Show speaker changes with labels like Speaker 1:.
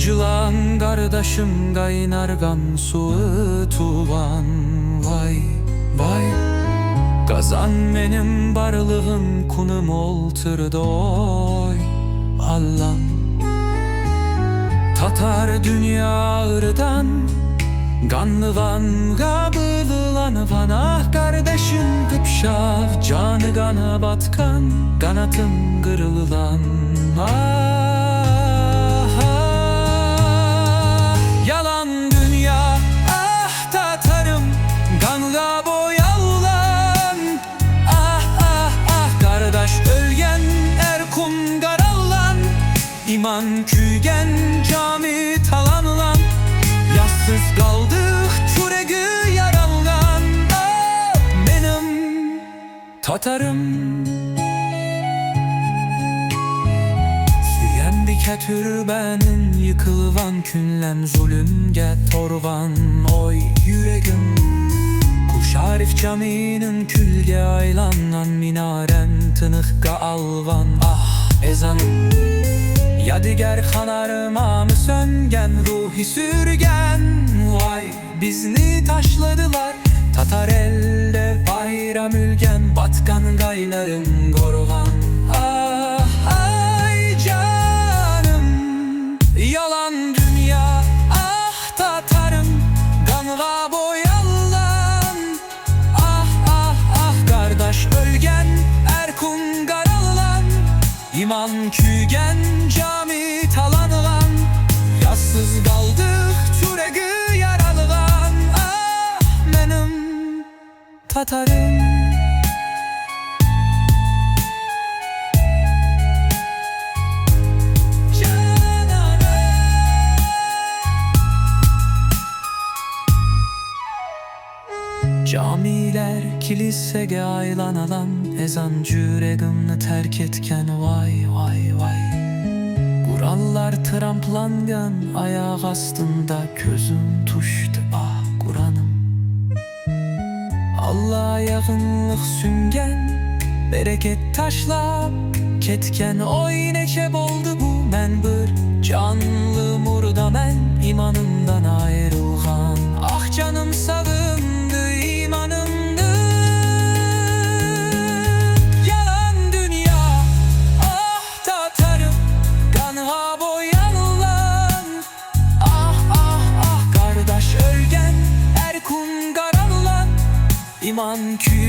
Speaker 1: Yılan kardeşim kaynargan suyu tuvan. Vay vay, kazan benim barlığım kunum oltırdı oy Allah. Tatar dünya ırdan, kanlıvan kabılılan bana. Kardeşim kıpşav, canı kana batkan, kanatım kırılılan. Yalan dünya, ah Tatarım, kanla boyalan. Kardeş ölgen, erkum karallan. İman küygen, cami talanlan. Yassız kaldık, çüregi yarallan. Benim Tatarım. Süyendik türbenin yıkılvan, künlen zulümge torvan. Oy yüreğim, Kuşarif caminin külge aylanan. Minaren tınıkka alvan, ah ezanım. Yadigar kanarıma mı söngen, ruhi sürgen. Vay bizni taşladılar, Tatar elde bayram ülgen. Batkan gayların gorvan, ay canım. Yalan dünya, ah Tatarım, kanla boyallan. Kardeş ölgen, erkun karallan. İman küygen, cami talanılan. Yassız kaldık, çüregi yaralılan. Benim Tatarım. Camiler kilisege aylanalan. Ezan yüreğimni terk etken, vay vay vay. Kurallar tramplangan, ayak astında közüm tuştu, ah Kur'anım. Allah'a yakınlık süngen, bereket taşlap ketken. Oy nekeb oldu bu men bir canlı murda, men imanımdan ayrılgan. Ah canım sağındı, imanımdı. Yalan dünya, ah Tatarım, kanha boyanılan. Kardeş ölgen, erkun karallan. İman küy